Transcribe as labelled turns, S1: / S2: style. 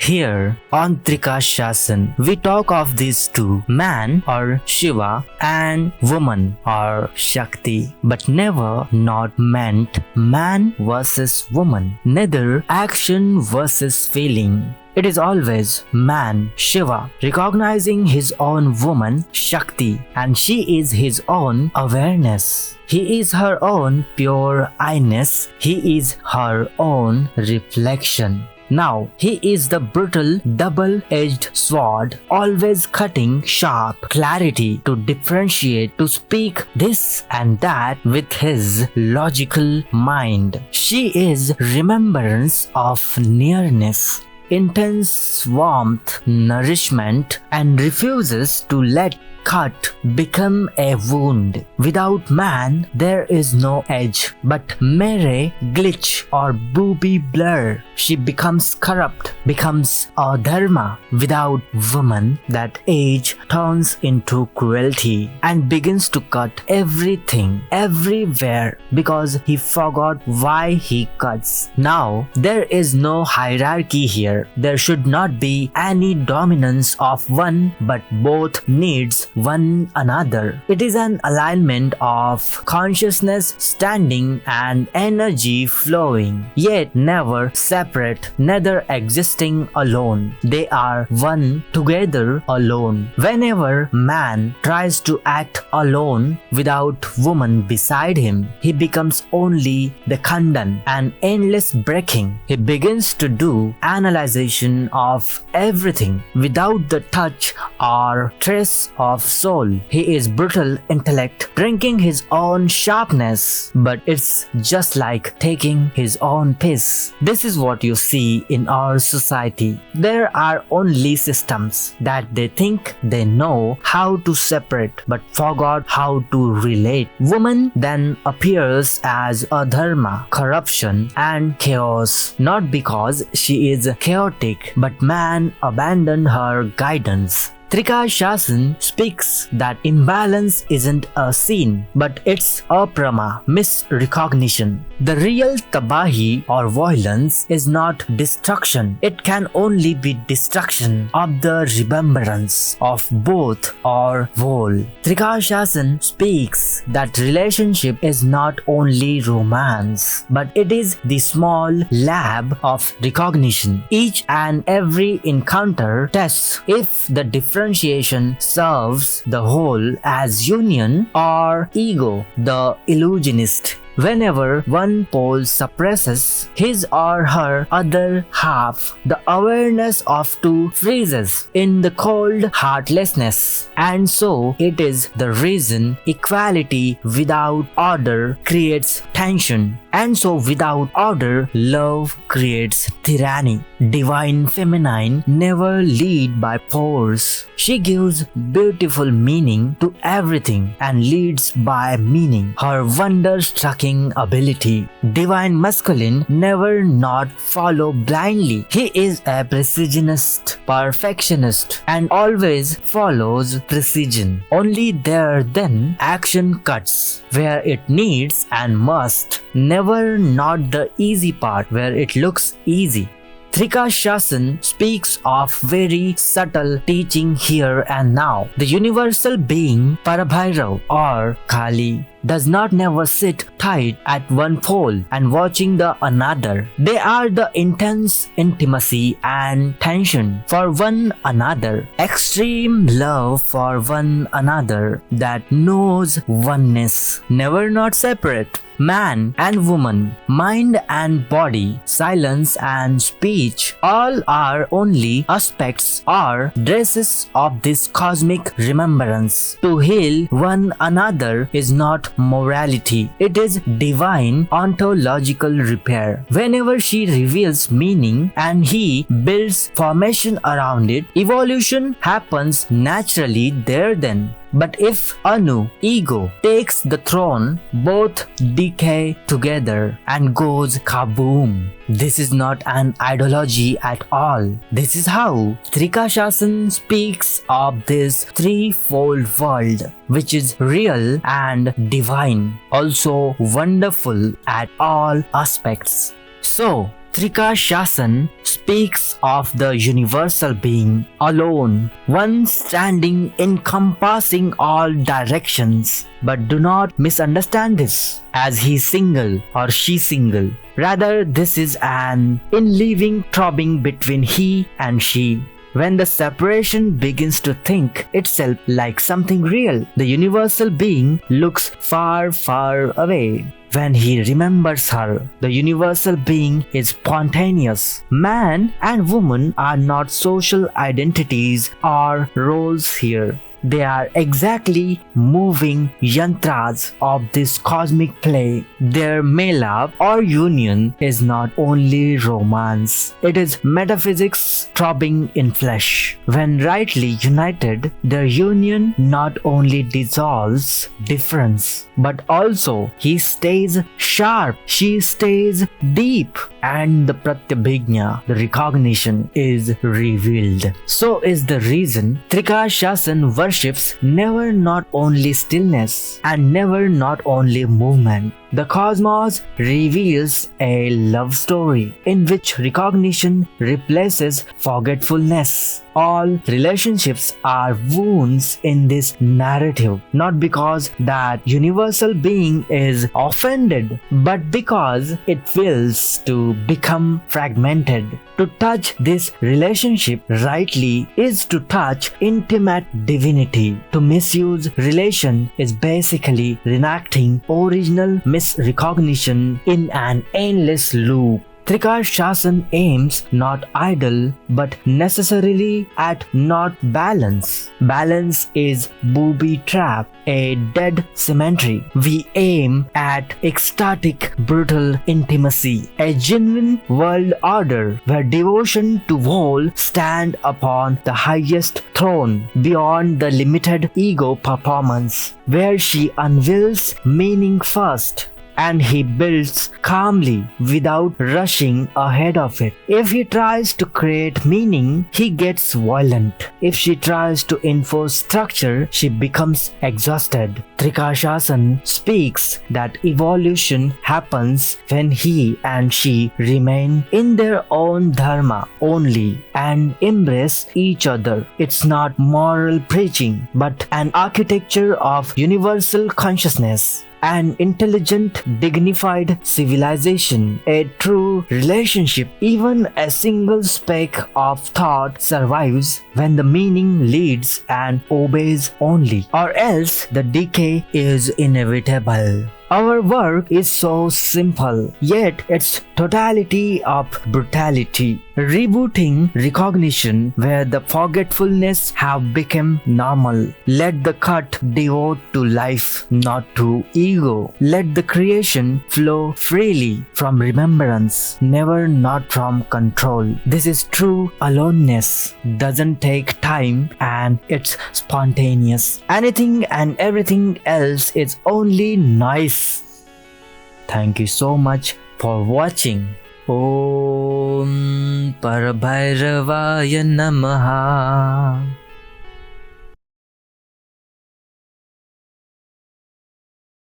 S1: Here on Trikashasan, we talk of these two, man or Shiva and woman or Shakti, but never not meant man versus woman, neither action versus feeling. It is always man, Shiva, recognizing his own woman, Shakti, and she is his own awareness. He is her own pure I-ness. He is her own reflection. Now, he is the brutal double-edged sword, always cutting sharp clarity to differentiate, to speak this and that with his logical mind. She is remembrance of nearness, intense warmth, nourishment, and refuses to let cut become a wound. Without man, there is no edge, but mere glitch or booby blur. She becomes corrupt, becomes adharma. Without woman, that edge turns into cruelty and begins to cut everything, everywhere, because he forgot why he cuts. Now, there is no hierarchy here. There should not be any dominance of one, but both needs one another. It is an alignment of consciousness standing and energy flowing, yet never separate, neither existing alone. They are one together alone. Whenever man tries to act alone without woman beside him, he becomes only the khandan, an endless breaking. He begins to do analyzation of everything without the touch or trace of soul. He is brutal intellect, drinking his own sharpness, but it's just like taking his own piss. This is what you see in our society. There are only systems that they think they know how to separate, but forgot how to relate. Woman then appears as adharma, corruption, and chaos, not because she is chaotic, but man abandoned her guidance. Trikashasan speaks that imbalance isn't a sin, but it's aprama, misrecognition. The real tabahi or violence is not destruction. It can only be destruction of the remembrance of both or whole. Trikashasan speaks that relationship is not only romance, but it is the small lab of recognition. Each and every encounter tests if the differentiation serves the whole as union or ego, the illusionist. Whenever one pole suppresses his or her other half, the awareness of two freezes in the cold heartlessness. And so it is the reason equality without order creates tension. And so without order, love creates tyranny. Divine feminine never lead by force. She gives beautiful meaning to everything and leads by meaning. Her wonder-striking ability. Divine masculine never not follow blindly. He is a precisionist, perfectionist, and always follows precision. Only there then action cuts where it needs and must. Never not the easy part where it looks easy. Trikashasan speaks of very subtle teaching here and now. The universal being Parabhairav or Kali does not never sit tight at one pole and watching the another. They are the intense intimacy and tension for one another, extreme love for one another that knows oneness, never not separate. Man and woman, mind and body, silence and speech, all are only aspects or dresses of this cosmic remembrance. To heal one another is not morality, it is divine ontological repair. Whenever she reveals meaning and he builds formation around it, evolution happens naturally there then. But if Anu, ego, takes the throne, both decay together and goes kaboom. This is not an ideology at all. This is how Trikashasan speaks of this threefold world, which is real and divine, also wonderful at all aspects. So, Trikashasan speaks of the universal being alone, one standing encompassing all directions. But do not misunderstand this as he single or she single. Rather, this is an in-living throbbing between he and she. When the separation begins to think itself like something real, the universal being looks far, far away. When he remembers her, the universal being is spontaneous. Man and woman are not social identities or roles here. They are exactly moving yantras of this cosmic play. Their melap or union is not only romance, it is metaphysics throbbing in flesh. When rightly united, their union not only dissolves difference, but also he stays sharp, she stays deep, and the pratyabhijna, the recognition, is revealed. So is the reason Trikashasan worships never not only stillness and never not only movement. The cosmos reveals a love story in which recognition replaces forgetfulness. All relationships are wounds in this narrative, not because that universal being is offended, but because it wills to become fragmented. To touch this relationship rightly is to touch intimate divinity. To misuse relation is basically reenacting original misrecognition in an endless loop. Trikashasan aims not idle but necessarily at not balance. Balance is booby trap, a dead cemetery. We aim at ecstatic brutal intimacy, a genuine world order where devotion to whole stand upon the highest throne beyond the limited ego performance, where she unveils meaning first and he builds calmly without rushing ahead of it. If he tries to create meaning, he gets violent. If she tries to enforce structure, she becomes exhausted. Trikashasan speaks that evolution happens when he and she remain in their own dharma only and embrace each other. It's not moral preaching, but an architecture of universal consciousness. An intelligent, dignified civilization, a true relationship. Even a single speck of thought survives when the meaning leads and obeys only, or else the decay is inevitable. Our work is so simple, yet its totality of brutality. Rebooting recognition where the forgetfulness have become normal. Let the cut devote to life, not to ego. Let the creation flow freely from remembrance, never not from control. This is true aloneness. Doesn't take time and it's spontaneous. Anything and everything else is only noise. Thank you so much for watching. Om Parabhairavaya Namaha.